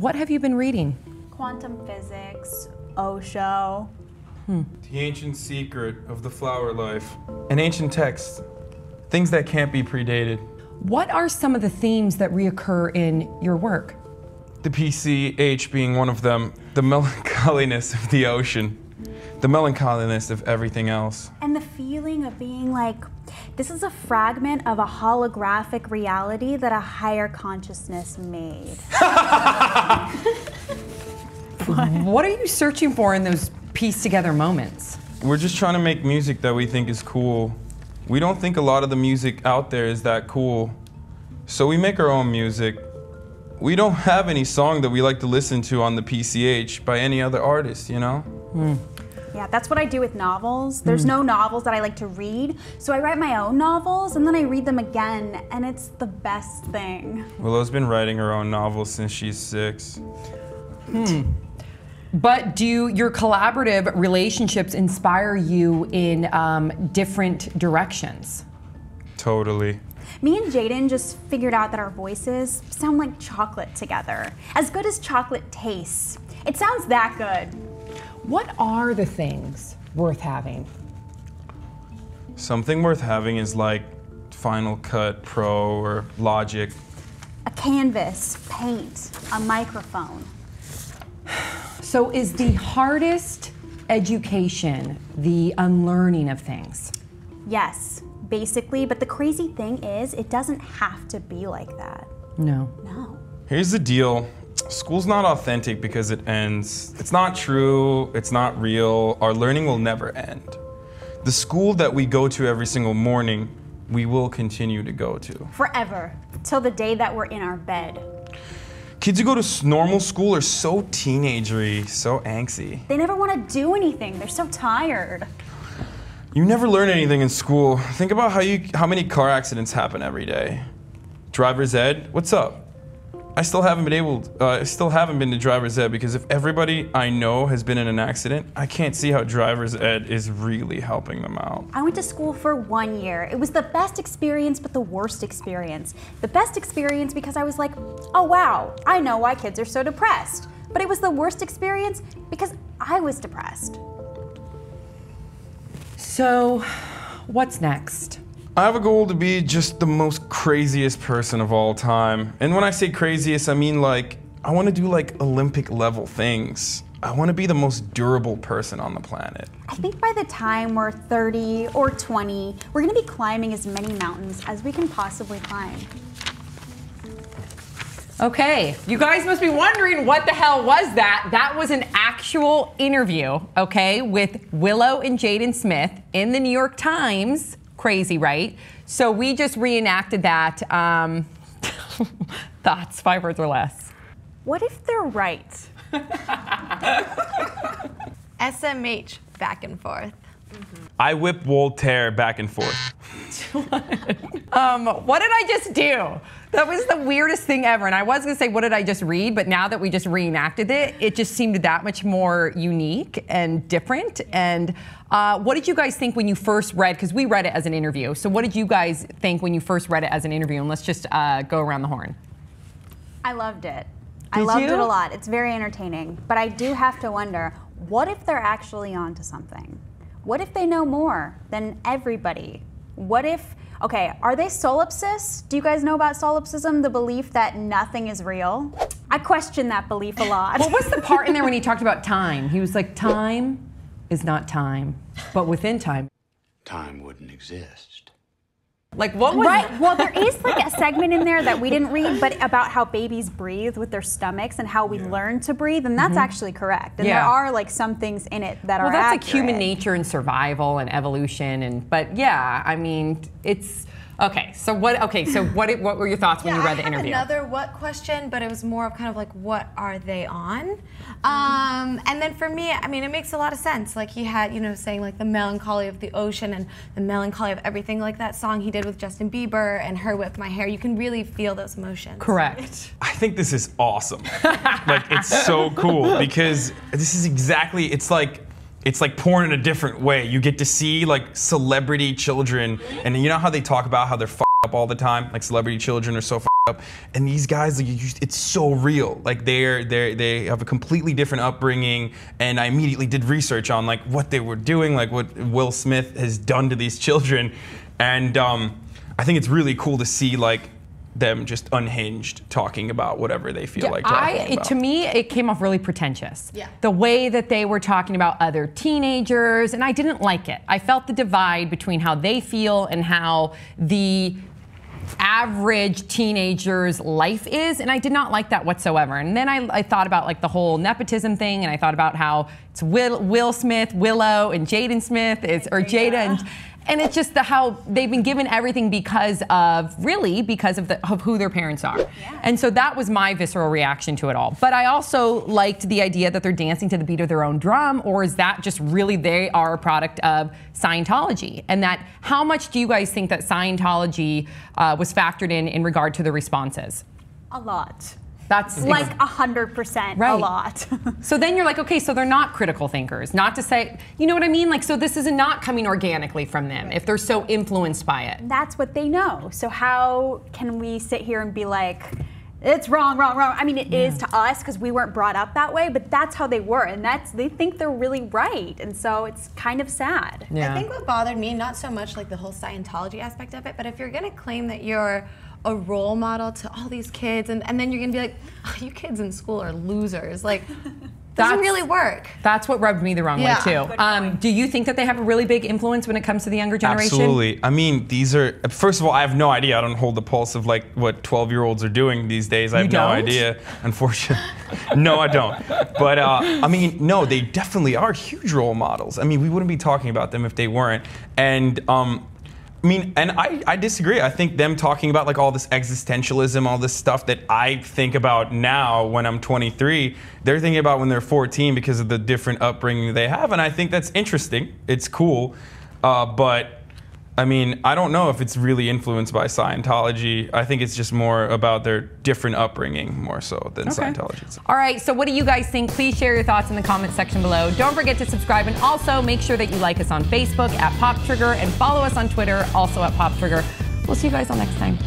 what have you been reading? Quantum physics, Osho. The ancient secret of the flower life. An ancient text. Things that can't be predated. What are some of the themes that reoccur in your work? The PCH being one of them. The melancholiness of the ocean. The melancholiness of everything else. And the feeling of being like, this is a fragment of a holographic reality that a higher consciousness made. What are you searching for in those pieced together moments? We're just trying to make music that we think is cool. We don't think a lot of the music out there is that cool. So we make our own music. We don't have any song that we like to listen to on the PCH by any other artist, you know? Yeah, that's what I do with novels. There's no novels that I like to read, so I write my own novels and then I read them again, and it's the best thing. Willow's been writing her own novels since she's 6. But do your collaborative relationships inspire you in different directions? Totally. Me and Jaden just figured out that our voices sound like chocolate together. As good as chocolate tastes. It sounds that good. What are the things worth having? Something worth having is like Final Cut Pro or Logic. A canvas, paint, a microphone. So is the hardest education the unlearning of things? Yes, basically, but the crazy thing is it doesn't have to be like that. No. No. Here's the deal. School's not authentic because it ends. It's not true, it's not real. Our learning will never end. The school that we go to every single morning, we will continue to go to. Forever, till the day that we're in our bed. Kids who go to normal school are so teenagery, so angsty. They never want to do anything, they're so tired. You never learn anything in school. Think about how many car accidents happen every day. Driver's ed, what's up? I still haven't been to driver's ed because if everybody I know has been in an accident, I can't see how driver's ed is really helping them out. I went to school for 1 year. It was the best experience, but the worst experience. The best experience because I was like, oh wow, I know why kids are so depressed. But it was the worst experience because I was depressed. So, what's next? I have a goal to be just the most craziest person of all time. And when I say craziest, I mean like, I want to do like Olympic level things. I want to be the most durable person on the planet. I think by the time we're 30 or 20, we're gonna be climbing as many mountains as we can possibly climb. Okay, you guys must be wondering what the hell was that? That was an actual interview, okay, with Willow and Jaden Smith in the New York Times. Crazy, right? So we just reenacted that. Thoughts, 5 words or less. What if they're right? SMH, back and forth. I whip Voltaire back and forth. What did I just do? That was the weirdest thing ever. And I was gonna say, what did I just read? But now that we just reenacted it, it just seemed that much more unique and different. And what did you guys think when you first read, because we read it as an interview. So what did you guys think when you first read it as an interview? And let's just go around the horn. I loved it. I loved it a lot. It's very entertaining. But I do have to wonder, what if they're actually onto something? What if they know more than everybody? What if, okay, are they solipsists? Do you guys know about solipsism, the belief that nothing is real? I question that belief a lot. What was the part in there when he talked about time? He was like, time is not time, but within time. Time wouldn't exist. Like what was Right, well there is like a segment in there that we didn't read, but about how babies breathe with their stomachs and how we learn to breathe, and that's actually correct. And there are like some things in it that are Well, that's accurate. like human nature and survival and evolution, but yeah, I mean, it's, okay, so what were your thoughts when you read the interview? I had another what question, but it was more of kind of like, what are they on? And then for me, I mean, it makes a lot of sense. Like he had, you know, saying like the melancholy of the ocean and the melancholy of everything, like that song he did with Justin Bieber and Her Whip My Hair. You can really feel those emotions. Correct. I think this is awesome. Like, it's so cool because this is exactly, it's like porn in a different way. You get to see like celebrity children, and you know how they talk about how they're f***ed up all the time? Like celebrity children are so f***ed up. And these guys, like, it's so real. Like they have a completely different upbringing. And I immediately did research on like what they were doing, like what Will Smith has done to these children. And I think it's really cool to see like them just unhinged talking about whatever they feel like talking about. To me, it came off really pretentious. Yeah. The way that they were talking about other teenagers, and I didn't like it. I felt the divide between how they feel and how the average teenager's life is, and I did not like that whatsoever. And then I thought about like the whole nepotism thing, and I thought about how it's Will Smith, Willow, and Jaden Smith, or Jada, and it's just how they've been given everything because of who their parents are. Yeah. And so that was my visceral reaction to it all. But I also liked the idea that they're dancing to the beat of their own drum, or is that just really they are a product of Scientology? And that how much do you guys think that Scientology was factored in regard to the responses? A lot. That's like 100%, right. A lot. So then you're like, okay, so they're not critical thinkers. Not to say, you know what I mean? Like, so this is not coming organically from them if they're so influenced by it. That's what they know. So how can we sit here and be like, it's wrong, wrong, wrong? I mean, it is to us because we weren't brought up that way, but that's how they were, and they think they're really right, and so it's kind of sad. Yeah. I think what bothered me, not so much like the whole Scientology aspect of it, but if you're gonna claim that you're a role model to all these kids, and then you're gonna be like, oh, you kids in school are losers. Like, doesn't really work. That's what rubbed me the wrong way too. Do you think that they have a really big influence when it comes to the younger generation? Absolutely. I mean, these are, first of all, I have no idea. I don't hold the pulse of like what 12-year-olds are doing these days. I have no idea, unfortunately. No, I don't. But I mean, no, they definitely are huge role models. I mean, we wouldn't be talking about them if they weren't. And I mean, and I disagree. I think them talking about like all this existentialism, all this stuff that I think about now when I'm 23, they're thinking about when they're 14 because of the different upbringing they have. And I think that's interesting. It's cool. But I mean, I don't know if it's really influenced by Scientology. I think it's just more about their different upbringing more so than Scientology. All right, so what do you guys think? Please share your thoughts in the comment section below. Don't forget to subscribe, and also make sure that you like us on Facebook at Pop Trigger and follow us on Twitter, also at Pop Trigger. We'll see you guys all next time.